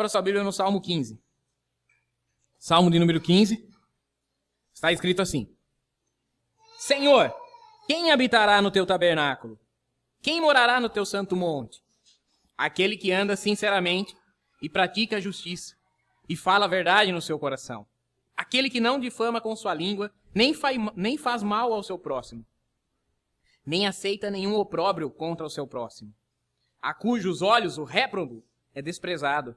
Abra sua Bíblia no Salmo 15. Salmo de número 15. Está escrito assim: Senhor, quem habitará no teu tabernáculo? Quem morará no teu santo monte? Aquele que anda sinceramente e pratica a justiça e fala a verdade no seu coração. Aquele que não difama com sua língua, nem faz mal ao seu próximo, nem aceita nenhum opróbrio contra o seu próximo. A cujos olhos o réprobo é desprezado,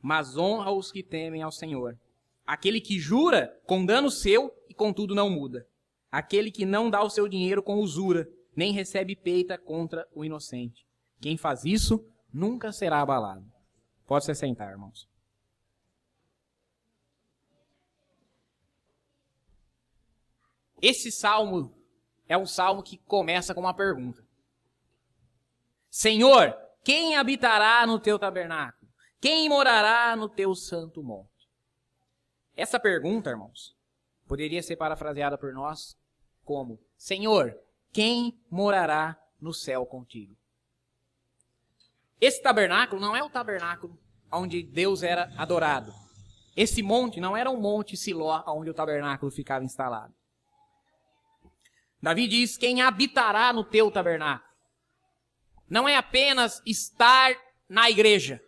mas honra os que temem ao Senhor. Aquele que jura com dano seu e contudo não muda. Aquele que não dá o seu dinheiro com usura, nem recebe peita contra o inocente. Quem faz isso nunca será abalado. Pode se sentar, irmãos. Esse salmo é um salmo que começa com uma pergunta. Senhor, quem habitará no teu tabernáculo? Quem morará no teu santo monte? Essa pergunta, irmãos, poderia ser parafraseada por nós como: Senhor, quem morará no céu contigo? Esse tabernáculo não é o tabernáculo onde Deus era adorado. Esse monte não era um monte Siló onde o tabernáculo ficava instalado. Davi diz: quem habitará no teu tabernáculo? Não é apenas estar na igreja.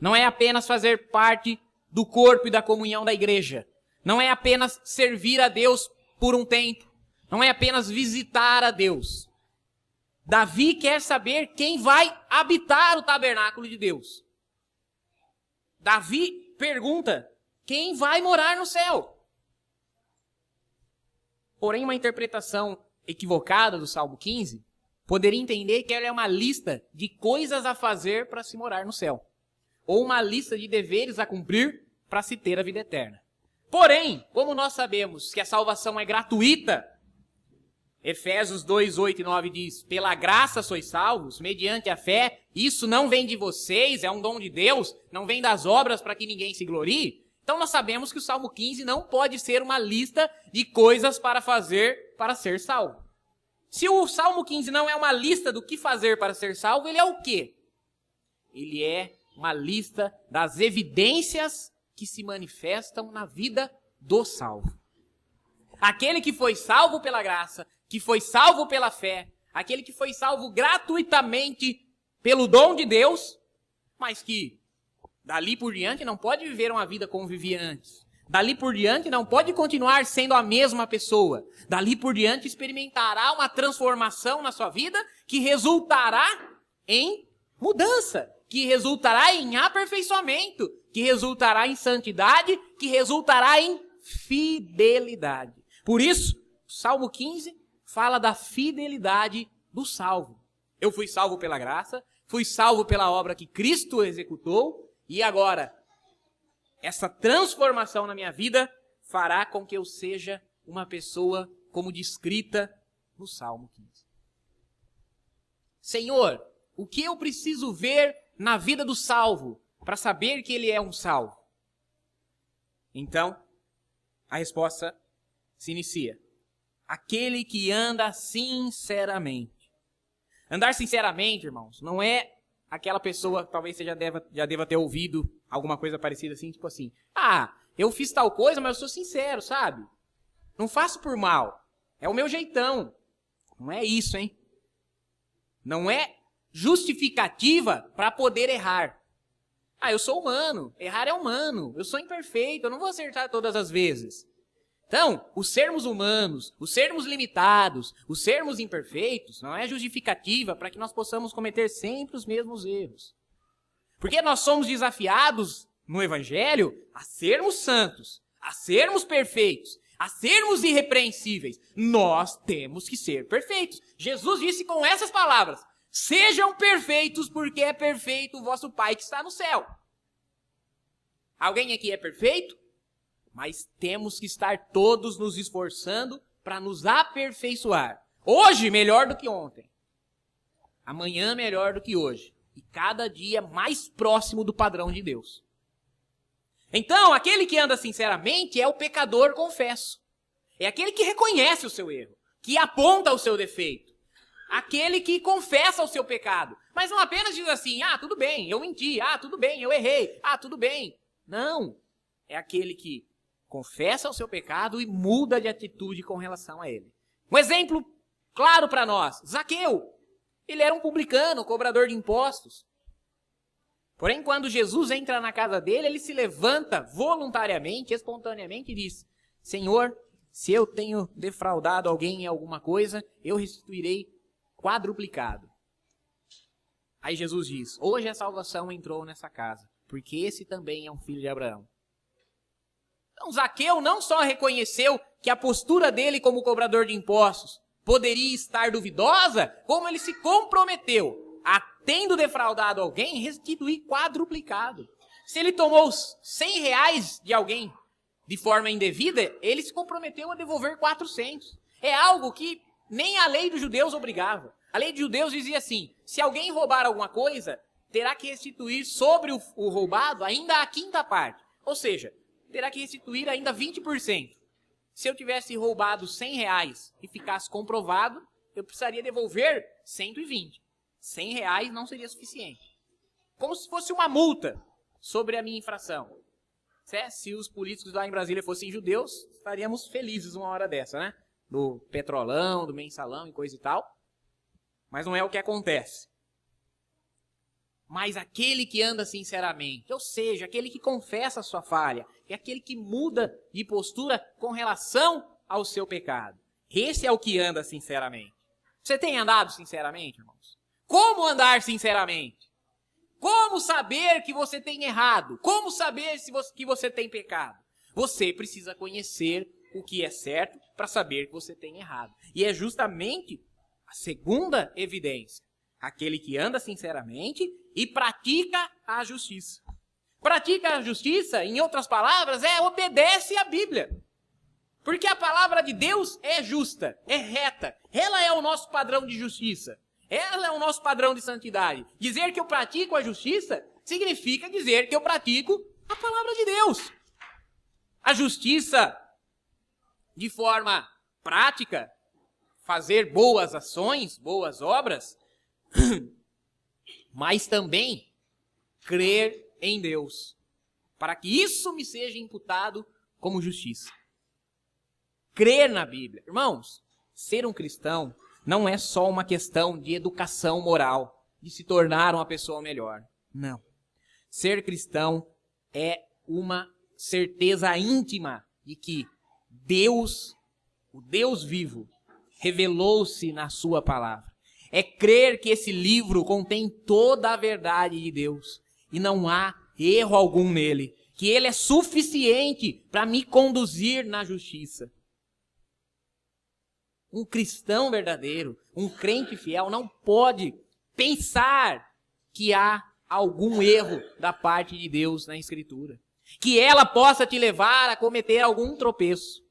Não é apenas fazer parte do corpo e da comunhão da igreja. Não é apenas servir a Deus por um tempo. Não é apenas visitar a Deus. Davi quer saber quem vai habitar o tabernáculo de Deus. Davi pergunta: quem vai morar no céu? Porém, uma interpretação equivocada do Salmo 15 poderia entender que ela é uma lista de coisas a fazer para se morar no céu. Ou uma lista de deveres a cumprir para se ter a vida eterna. Porém, como nós sabemos que a salvação é gratuita, Efésios 2, 8 e 9 diz: pela graça sois salvos, mediante a fé, isso não vem de vocês, é um dom de Deus, não vem das obras para que ninguém se glorie. Então nós sabemos que o Salmo 15 não pode ser uma lista de coisas para fazer para ser salvo. Se o Salmo 15 não é uma lista do que fazer para ser salvo, ele é o quê? Ele é uma lista das evidências que se manifestam na vida do salvo. Aquele que foi salvo pela graça, que foi salvo pela fé, aquele que foi salvo gratuitamente pelo dom de Deus, mas que dali por diante não pode viver uma vida como vivia antes. Dali por diante não pode continuar sendo a mesma pessoa. Dali por diante experimentará uma transformação na sua vida que resultará em mudança, que resultará em aperfeiçoamento, que resultará em santidade, que resultará em fidelidade. Por isso, o Salmo 15 fala da fidelidade do salvo. Eu fui salvo pela graça, fui salvo pela obra que Cristo executou, e agora, essa transformação na minha vida fará com que eu seja uma pessoa como descrita no Salmo 15. Senhor, o que eu preciso ver na vida do salvo para saber que ele é um salvo? Então, a resposta se inicia: aquele que anda sinceramente. Andar sinceramente, irmãos, não é aquela pessoa, talvez você já deva ter ouvido alguma coisa parecida assim, tipo assim: eu fiz tal coisa, mas eu sou sincero, sabe? Não faço por mal. É o meu jeitão. Não é isso, hein? Não é justificativa para poder errar. Eu sou humano. Errar é humano. Eu sou imperfeito. Eu não vou acertar todas as vezes. Então, os sermos humanos, os sermos limitados, os sermos imperfeitos, não é justificativa para que nós possamos cometer sempre os mesmos erros. Porque nós somos desafiados no Evangelho a sermos santos, a sermos perfeitos, a sermos irrepreensíveis. Nós temos que ser perfeitos. Jesus disse com essas palavras: sejam perfeitos porque é perfeito o vosso Pai que está no céu. Alguém aqui é perfeito? Mas temos que estar todos nos esforçando para nos aperfeiçoar. Hoje melhor do que ontem. Amanhã melhor do que hoje. E cada dia mais próximo do padrão de Deus. Então, aquele que anda sinceramente é o pecador confesso. É aquele que reconhece o seu erro, que aponta o seu defeito. Aquele que confessa o seu pecado. Mas não apenas diz assim, tudo bem, eu menti, tudo bem, eu errei, tudo bem. Não, é aquele que confessa o seu pecado e muda de atitude com relação a ele. Um exemplo claro para nós, Zaqueu. Ele era um publicano, cobrador de impostos. Porém, quando Jesus entra na casa dele, ele se levanta voluntariamente, espontaneamente e diz, Senhor, se eu tenho defraudado alguém em alguma coisa, eu restituirei quadruplicado. Aí Jesus diz, hoje a salvação entrou nessa casa, porque esse também é um filho de Abraão. Então, Zaqueu não só reconheceu que a postura dele como cobrador de impostos poderia estar duvidosa, como ele se comprometeu a, tendo defraudado alguém, restituir quadruplicado. Se ele tomou R$100 de alguém de forma indevida, ele se comprometeu a devolver 400. É algo que nem a lei dos judeus obrigava. A lei dos judeus dizia assim, se alguém roubar alguma coisa, terá que restituir sobre o roubado ainda a quinta parte. Ou seja, terá que restituir ainda 20%. Se eu tivesse roubado R$100 e ficasse comprovado, eu precisaria devolver 120. R$100 não seria suficiente. Como se fosse uma multa sobre a minha infração. Se os políticos lá em Brasília fossem judeus, estaríamos felizes uma hora dessa, né? Do petrolão, do mensalão e coisa e tal. Mas não é o que acontece. Mas aquele que anda sinceramente, ou seja, aquele que confessa a sua falha, é aquele que muda de postura com relação ao seu pecado. Esse é o que anda sinceramente. Você tem andado sinceramente, irmãos? Como andar sinceramente? Como saber que você tem errado? Como saber que você tem pecado? Você precisa conhecer o que é certo para saber que você tem errado. E é justamente a segunda evidência. Aquele que anda sinceramente e pratica a justiça. Pratica a justiça, em outras palavras, obedece à Bíblia. Porque a palavra de Deus é justa, é reta. Ela é o nosso padrão de justiça. Ela é o nosso padrão de santidade. Dizer que eu pratico a justiça significa dizer que eu pratico a palavra de Deus. A justiça, de forma prática, fazer boas ações, boas obras, mas também crer em Deus, para que isso me seja imputado como justiça. Crer na Bíblia. Irmãos, ser um cristão não é só uma questão de educação moral, de se tornar uma pessoa melhor. Não. Ser cristão é uma certeza íntima de que Deus, o Deus vivo, revelou-se na sua palavra. É crer que esse livro contém toda a verdade de Deus e não há erro algum nele, que ele é suficiente para me conduzir na justiça. Um cristão verdadeiro, um crente fiel, não pode pensar que há algum erro da parte de Deus na Escritura. Que ela possa te levar a cometer algum tropeço.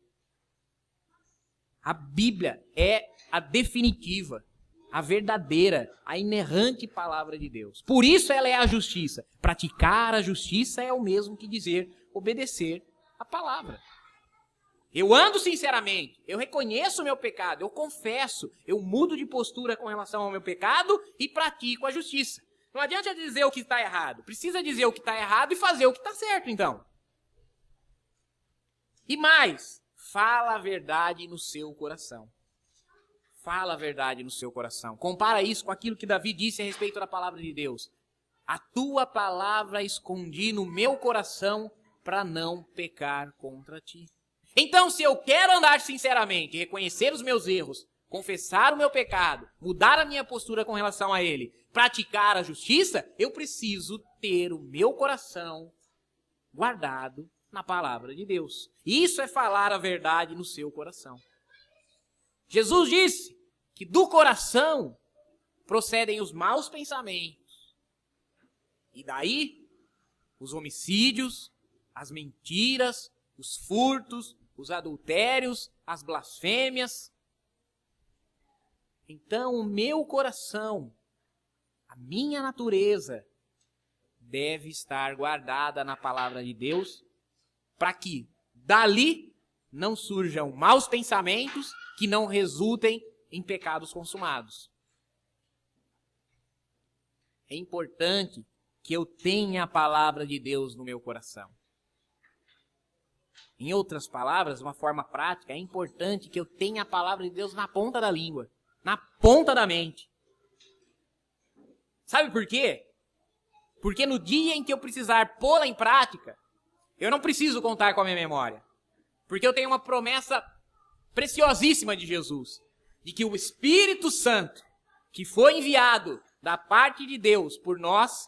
A Bíblia é a definitiva, a verdadeira, a inerrante palavra de Deus. Por isso ela é a justiça. Praticar a justiça é o mesmo que dizer obedecer a palavra. Eu ando sinceramente, eu reconheço o meu pecado, eu confesso, eu mudo de postura com relação ao meu pecado e pratico a justiça. Não adianta dizer o que está errado, precisa dizer o que está errado e fazer o que está certo, então. E mais, fala a verdade no seu coração. Fala a verdade no seu coração. Compara isso com aquilo que Davi disse a respeito da palavra de Deus. A tua palavra escondi no meu coração para não pecar contra ti. Então, se eu quero andar sinceramente, reconhecer os meus erros, confessar o meu pecado, mudar a minha postura com relação a ele, praticar a justiça, eu preciso ter o meu coração guardado na palavra de Deus. Isso é falar a verdade no seu coração. Jesus disse que do coração procedem os maus pensamentos. E daí, os homicídios, as mentiras, os furtos, os adultérios, as blasfêmias. Então, o meu coração, a minha natureza, deve estar guardada na palavra de Deus, para que dali não surjam maus pensamentos que não resultem em pecados consumados. é importante que eu tenha a palavra de Deus no meu coração. Em outras palavras, de uma forma prática, é importante que eu tenha a palavra de Deus na ponta da língua, na ponta da mente. Sabe por quê? Porque no dia em que eu precisar pô-la em prática, eu não preciso contar com a minha memória. Porque eu tenho uma promessa preciosíssima de Jesus, de que o Espírito Santo, que foi enviado da parte de Deus por nós,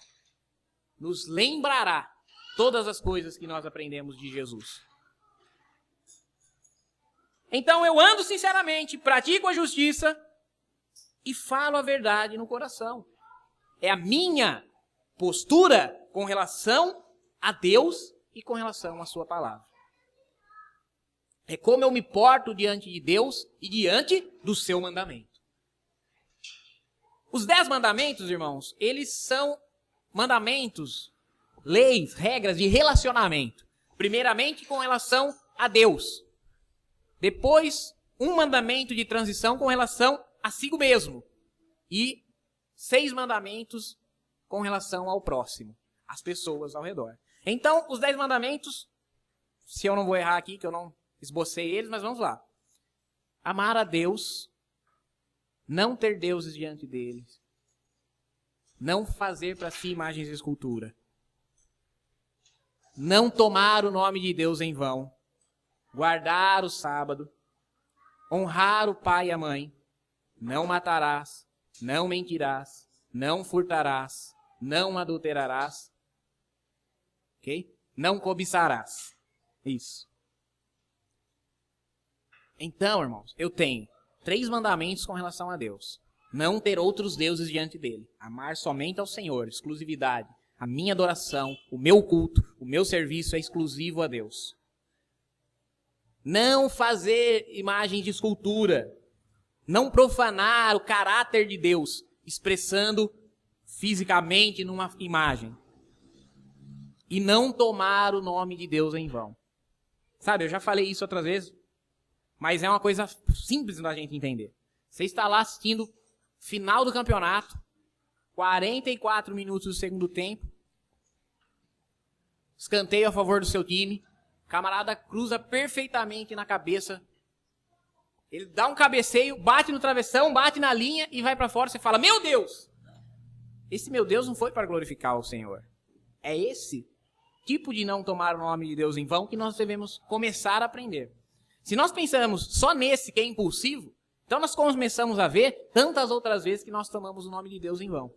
nos lembrará todas as coisas que nós aprendemos de Jesus. Então eu ando sinceramente, pratico a justiça e falo a verdade no coração. É a minha postura com relação a Deus e com relação à sua palavra. É como eu me porto diante de Deus e diante do seu mandamento. Os 10 mandamentos, irmãos, eles são mandamentos, leis, regras de relacionamento. Primeiramente com relação a Deus. Depois, um mandamento de transição com relação a si mesmo. E 6 mandamentos com relação ao próximo, às pessoas ao redor. Então, os 10 mandamentos, se eu não vou errar aqui, que eu não esbocei eles, mas vamos lá. Amar a Deus, não ter deuses diante dele, não fazer para si imagens de escultura, não tomar o nome de Deus em vão, guardar o sábado, honrar o pai e a mãe, não matarás, não mentirás, não furtarás, não adulterarás, ok? Não cobiçarás. Isso. Então, irmãos, eu tenho 3 mandamentos com relação a Deus. Não ter outros deuses diante dele. Amar somente ao Senhor, exclusividade. A minha adoração, o meu culto, o meu serviço é exclusivo a Deus. Não fazer imagem de escultura. Não profanar o caráter de Deus, expressando fisicamente numa imagem. E não tomar o nome de Deus em vão. Sabe, eu já falei isso outras vezes, mas é uma coisa simples da gente entender. Você está lá assistindo final do campeonato, 44 minutos do segundo tempo, escanteio a favor do seu time, o camarada cruza perfeitamente na cabeça, ele dá um cabeceio, bate no travessão, bate na linha e vai para fora. Você fala, meu Deus! Esse meu Deus não foi para glorificar o Senhor. É esse tipo de não tomar o nome de Deus em vão que nós devemos começar a aprender. Se nós pensamos só nesse que é impulsivo, então nós começamos a ver tantas outras vezes que nós tomamos o nome de Deus em vão.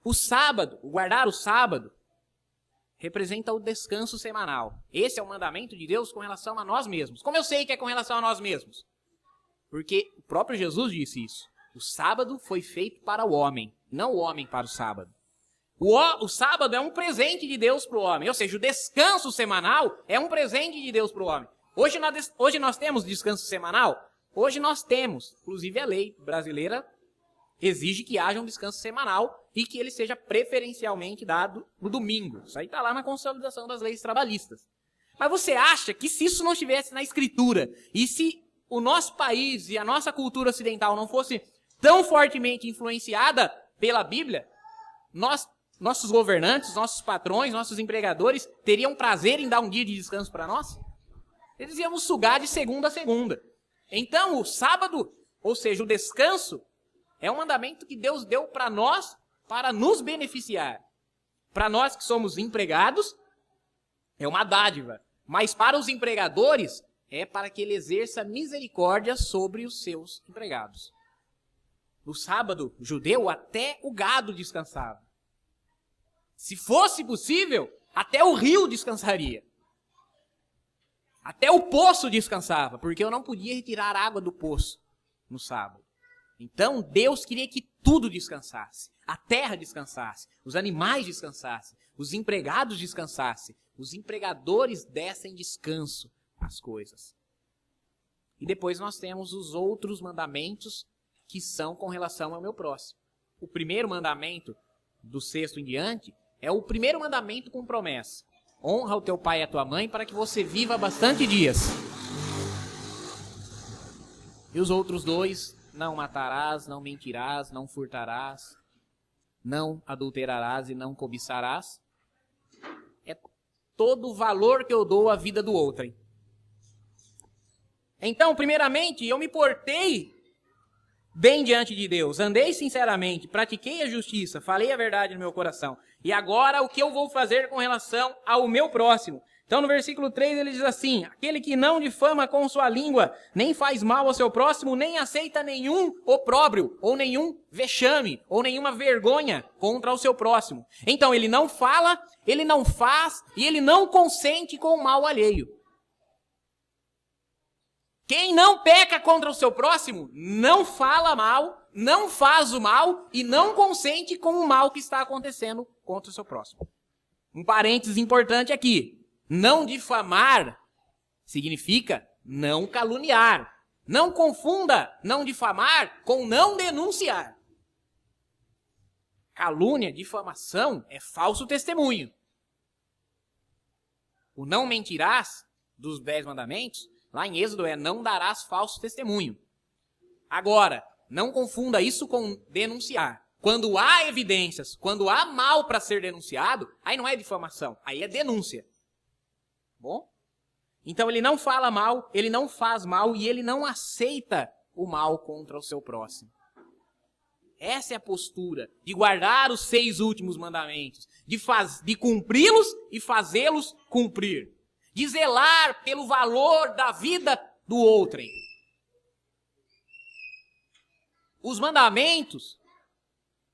O sábado, o guardar o sábado, representa o descanso semanal. Esse é o mandamento de Deus com relação a nós mesmos. Como eu sei que é com relação a nós mesmos? Porque o próprio Jesus disse isso. O sábado foi feito para o homem, não o homem para o sábado. O sábado é um presente de Deus para o homem. Ou seja, o descanso semanal é um presente de Deus para o homem. Hoje nós temos descanso semanal? Hoje nós temos. Inclusive a lei brasileira exige que haja um descanso semanal e que ele seja preferencialmente dado no domingo. Isso aí está lá na consolidação das leis trabalhistas. Mas você acha que se isso não estivesse na Escritura e se o nosso país e a nossa cultura ocidental não fosse tão fortemente influenciada pela Bíblia, nossos governantes, nossos patrões, nossos empregadores teriam prazer em dar um dia de descanso para nós? Eles iam sugar de segunda a segunda. Então, o sábado, ou seja, o descanso, é um mandamento que Deus deu para nós, para nos beneficiar. Para nós que somos empregados, é uma dádiva. Mas para os empregadores, é para que ele exerça misericórdia sobre os seus empregados. No sábado judeu, até o gado descansava. Se fosse possível, até o rio descansaria. Até o poço descansava, porque eu não podia retirar água do poço no sábado. Então, Deus queria que tudo descansasse. A terra descansasse, os animais descansassem, os empregados descansassem, os empregadores dessem descanso às coisas. E depois nós temos os outros mandamentos que são com relação ao meu próximo. O primeiro mandamento, do 6º em diante, é o primeiro mandamento com promessa. Honra o teu pai e a tua mãe para que você viva bastante dias. E os outros 2, não matarás, não mentirás, não furtarás. não adulterarás e não cobiçarás, é todo o valor que eu dou à vida do outrem. Então, primeiramente, eu me portei bem diante de Deus, andei sinceramente, pratiquei a justiça, falei a verdade no meu coração. E agora, o que eu vou fazer com relação ao meu próximo? Então, no versículo 3, ele diz assim: aquele que não difama com sua língua, nem faz mal ao seu próximo, nem aceita nenhum opróbrio, ou nenhum vexame, ou nenhuma vergonha contra o seu próximo. Então, ele não fala, ele não faz, e ele não consente com o mal alheio. Quem não peca contra o seu próximo, não fala mal, não faz o mal e não consente com o mal que está acontecendo contra o seu próximo. Um parênteses importante aqui. Não difamar significa não caluniar. Não confunda não difamar com não denunciar. Calúnia, difamação é falso testemunho. O não mentirás dos 10 mandamentos, lá em Êxodo, é não darás falso testemunho. Agora, não confunda isso com denunciar. Quando há evidências, quando há mal para ser denunciado, aí não é difamação, aí é denúncia. Bom? Então ele não fala mal, ele não faz mal e ele não aceita o mal contra o seu próximo. Essa é a postura de guardar os 6 últimos mandamentos, de cumpri-los e fazê-los cumprir. De zelar pelo valor da vida do outrem. Os mandamentos,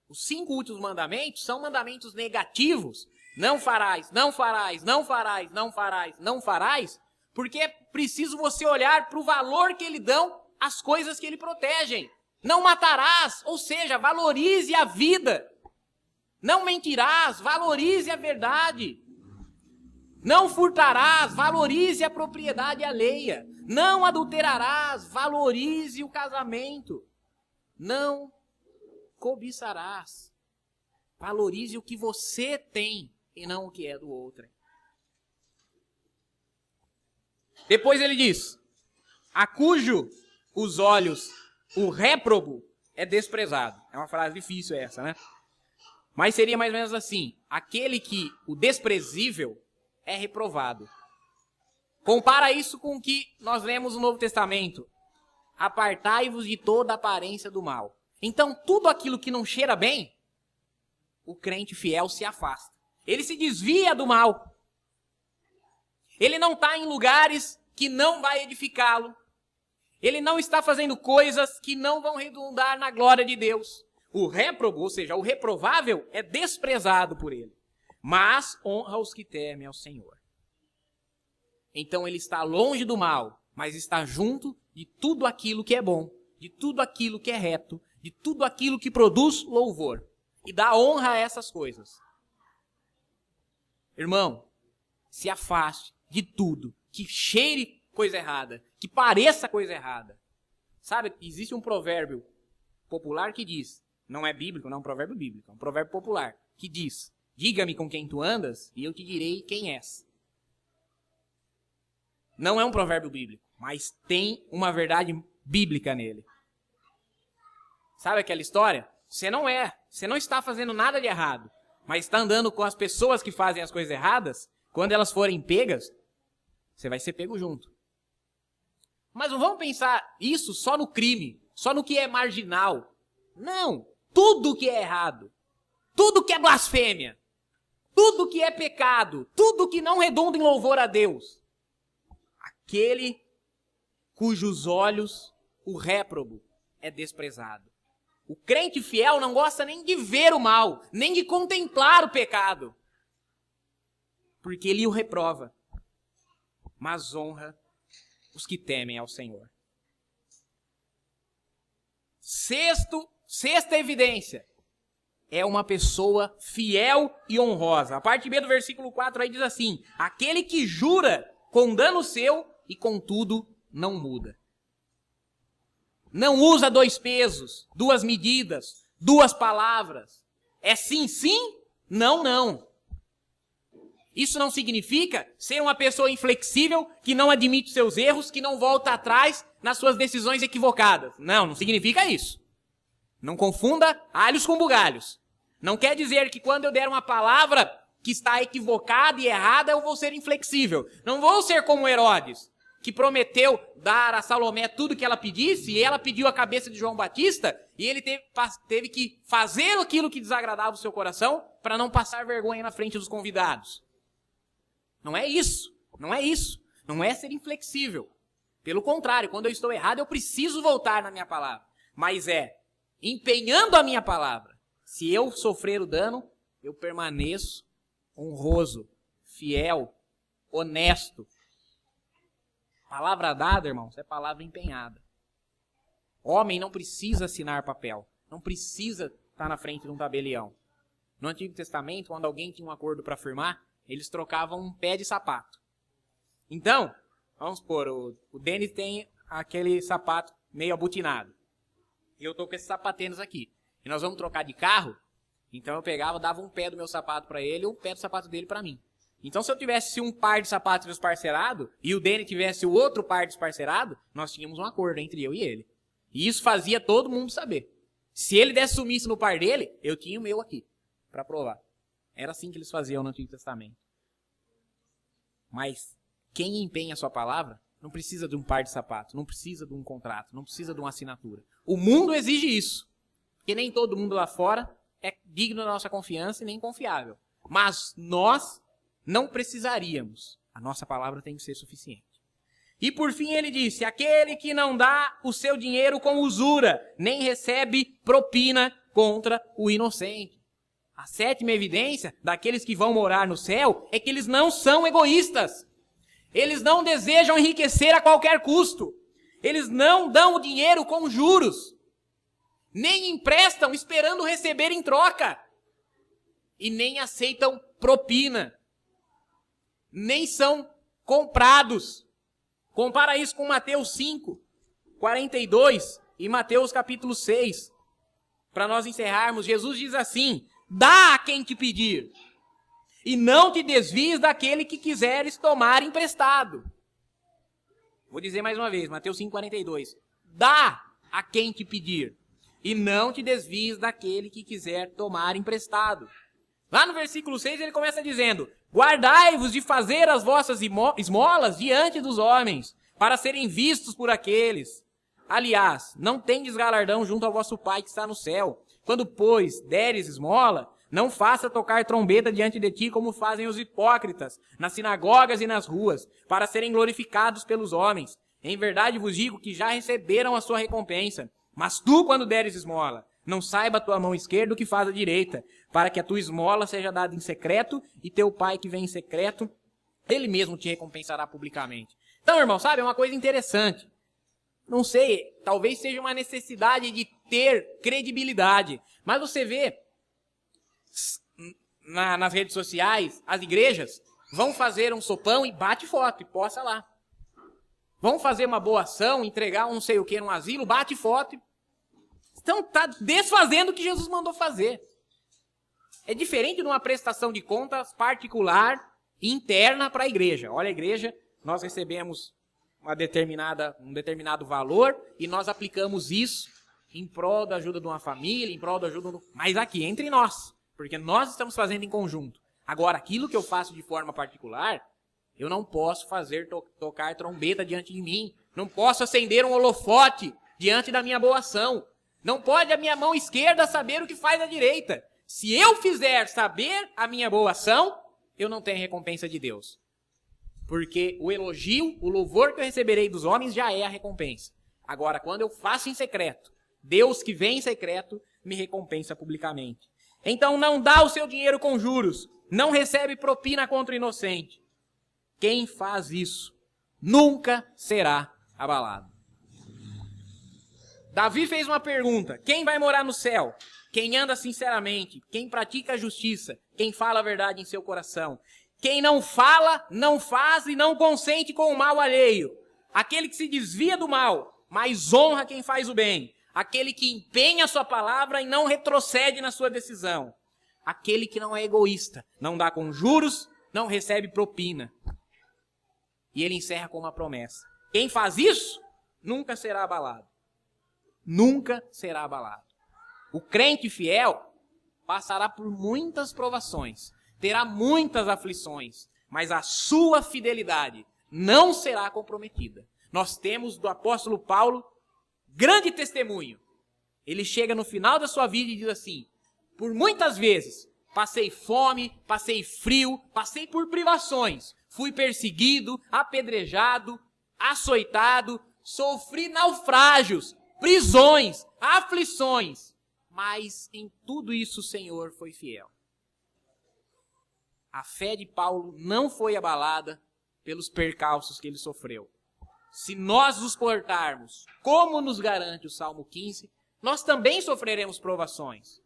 os 5 últimos mandamentos, são mandamentos negativos. Não farás, não farás, não farás, não farás, não farás, porque é preciso você olhar para o valor que ele dão às coisas que ele protegem. Não matarás, ou seja, valorize a vida. Não mentirás, valorize a verdade. Não furtarás, valorize a propriedade alheia. Não adulterarás, valorize o casamento. Não cobiçarás, valorize o que você tem e não o que é do outro. Depois ele diz: a cujo os olhos o réprobo é desprezado. É uma frase difícil essa, né? Mas seria mais ou menos assim: aquele que o desprezível é reprovado. Compara isso com o que nós lemos no Novo Testamento. Apartai-vos de toda aparência do mal. Então, tudo aquilo que não cheira bem, o crente fiel se afasta. Ele se desvia do mal. Ele não está em lugares que não vai edificá-lo. Ele não está fazendo coisas que não vão redundar na glória de Deus. O réprobo, ou seja, o reprovável, é desprezado por ele. Mas honra os que temem ao Senhor. Então ele está longe do mal, mas está junto de tudo aquilo que é bom, de tudo aquilo que é reto, de tudo aquilo que produz louvor. E dá honra a essas coisas. Irmão, se afaste de tudo que cheire coisa errada, que pareça coisa errada. Sabe, existe um provérbio popular que diz, não é bíblico, não é um provérbio bíblico, é um provérbio popular, que diz: diga-me com quem tu andas e eu te direi quem és. Não é um provérbio bíblico, mas tem uma verdade bíblica nele. Sabe aquela história? Você não está fazendo nada de errado, mas está andando com as pessoas que fazem as coisas erradas. Quando elas forem pegas, você vai ser pego junto. Mas não vamos pensar isso só no crime, só no que é marginal. Não, tudo que é errado, tudo que é blasfêmia, tudo que é pecado, tudo que não redunda em louvor a Deus. Aquele cujos olhos o réprobo é desprezado. O crente fiel não gosta nem de ver o mal, nem de contemplar o pecado. Porque ele o reprova, mas honra os que temem ao Senhor. Sexta evidência, é uma pessoa fiel e honrosa. A parte B do versículo 4 aí diz assim: aquele que jura com dano seu e contudo não muda. Não usa 2 pesos, 2 medidas, 2 palavras. É sim, sim, não, não. Isso não significa ser uma pessoa inflexível, que não admite seus erros, que não volta atrás nas suas decisões equivocadas. Não significa isso. Não confunda alhos com bugalhos. Não quer dizer que quando eu der uma palavra que está equivocada e errada, eu vou ser inflexível. Não vou ser como Herodes, que prometeu dar a Salomé tudo que ela pedisse, e ela pediu a cabeça de João Batista, e ele teve que fazer aquilo que desagradava o seu coração para não passar vergonha na frente dos convidados. Não é isso. Não é isso. Não é ser inflexível. Pelo contrário, quando eu estou errado, eu preciso voltar na minha palavra. Mas empenhando a minha palavra. Se eu sofrer o dano, eu permaneço honroso, fiel, honesto. Palavra dada, irmãos, é palavra empenhada. Homem não precisa assinar papel. Não precisa estar na frente de um tabelião. No Antigo Testamento, quando alguém tinha um acordo para firmar, eles trocavam um pé de sapato. Então, vamos supor, o Denis tem aquele sapato meio abotinado. E eu estou com esses sapatênis aqui. E nós vamos trocar de carro. Então eu pegava, dava um pé do meu sapato para ele e um pé do sapato dele para mim. Então se eu tivesse um par de sapatos desparcerado e o Denis tivesse o outro par desparcerado, nós tínhamos um acordo entre eu e ele. E isso fazia todo mundo saber. Se ele desse sumiço no par dele, eu tinha o meu aqui para provar. Era assim que eles faziam no Antigo Testamento. Mas quem empenha a sua palavra não precisa de um par de sapatos, não precisa de um contrato, não precisa de uma assinatura. O mundo exige isso. Porque nem todo mundo lá fora é digno da nossa confiança e nem confiável. Mas nós não precisaríamos. A nossa palavra tem que ser suficiente. E por fim ele disse, aquele que não dá o seu dinheiro com usura, nem recebe propina contra o inocente. A sétima evidência daqueles que vão morar no céu é que eles não são egoístas. Eles não desejam enriquecer a qualquer custo. Eles não dão o dinheiro com juros. Nem emprestam esperando receber em troca. E nem aceitam propina. Nem são comprados. Compara isso com Mateus 5, 42 e Mateus capítulo 6. Para nós encerrarmos, Jesus diz assim, dá a quem te pedir, e não te desvies daquele que quiseres tomar emprestado. Vou dizer mais uma vez, Mateus 5, 42. Dá a quem te pedir, e não te desvies daquele que quiser tomar emprestado. Lá no versículo 6 ele começa dizendo, guardai-vos de fazer as vossas esmolas diante dos homens, para serem vistos por aqueles. Aliás, não tendes galardão junto ao vosso Pai que está no céu. Quando, pois, deres esmola, não faça tocar trombeta diante de ti como fazem os hipócritas, nas sinagogas e nas ruas, para serem glorificados pelos homens. Em verdade vos digo que já receberam a sua recompensa. Mas tu, quando deres esmola, não saiba a tua mão esquerda o que faz a direita, para que a tua esmola seja dada em secreto, e teu Pai que vem em secreto, ele mesmo te recompensará publicamente. Então, irmão, sabe, é uma coisa interessante. Não sei, talvez seja uma necessidade de ter credibilidade. Mas você vê, nas redes sociais, as igrejas vão fazer um sopão e bate foto e posta lá. Vão fazer uma boa ação, entregar um não sei o que num asilo, bate foto. Então está desfazendo o que Jesus mandou fazer. É diferente de uma prestação de contas particular, interna para a igreja. Olha, a igreja, nós recebemos um determinado valor e nós aplicamos isso em prol da ajuda de uma família, em prol da ajuda mas aqui, entre nós, porque nós estamos fazendo em conjunto. Agora, aquilo que eu faço de forma particular, eu não posso fazer tocar trombeta diante de mim, não posso acender um holofote diante da minha boa ação, não pode a minha mão esquerda saber o que faz a direita. Se eu fizer saber a minha boa ação, eu não tenho recompensa de Deus. Porque o elogio, o louvor que eu receberei dos homens já é a recompensa. Agora, quando eu faço em secreto, Deus que vem em secreto me recompensa publicamente. Então não dá o seu dinheiro com juros, não recebe propina contra o inocente. Quem faz isso nunca será abalado. Davi fez uma pergunta, quem vai morar no céu? Quem anda sinceramente, quem pratica a justiça, quem fala a verdade em seu coração. Quem não fala, não faz e não consente com o mal alheio. Aquele que se desvia do mal, mas honra quem faz o bem. Aquele que empenha a sua palavra e não retrocede na sua decisão. Aquele que não é egoísta, não dá com juros, não recebe propina. E ele encerra com uma promessa. Quem faz isso, nunca será abalado. Nunca será abalado. O crente fiel, passará por muitas provações, terá muitas aflições, mas a sua fidelidade não será comprometida. Nós temos do apóstolo Paulo grande testemunho. Ele chega no final da sua vida e diz assim: por muitas vezes passei fome, passei frio, passei por privações, fui perseguido, apedrejado, açoitado, sofri naufrágios, prisões, aflições, mas em tudo isso o Senhor foi fiel. A fé de Paulo não foi abalada pelos percalços que ele sofreu. Se nós nos portarmos como nos garante o Salmo 15, nós também sofreremos provações.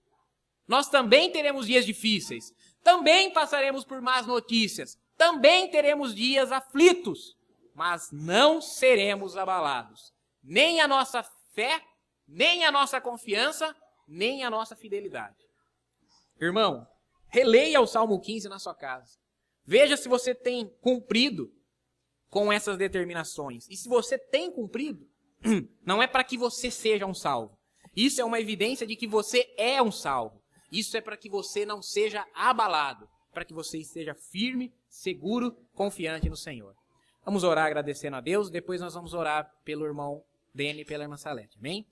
Nós também teremos dias difíceis. Também passaremos por más notícias. Também teremos dias aflitos. Mas não seremos abalados. Nem a nossa fé, nem a nossa confiança, nem a nossa fidelidade. Irmão, releia o Salmo 15 na sua casa. Veja se você tem cumprido com essas determinações. E se você tem cumprido, não é para que você seja um salvo. Isso é uma evidência de que você é um salvo. Isso é para que você não seja abalado, para que você esteja firme, seguro, confiante no Senhor. Vamos orar agradecendo a Deus, depois nós vamos orar pelo irmão Dene e pela irmã Salete. Amém?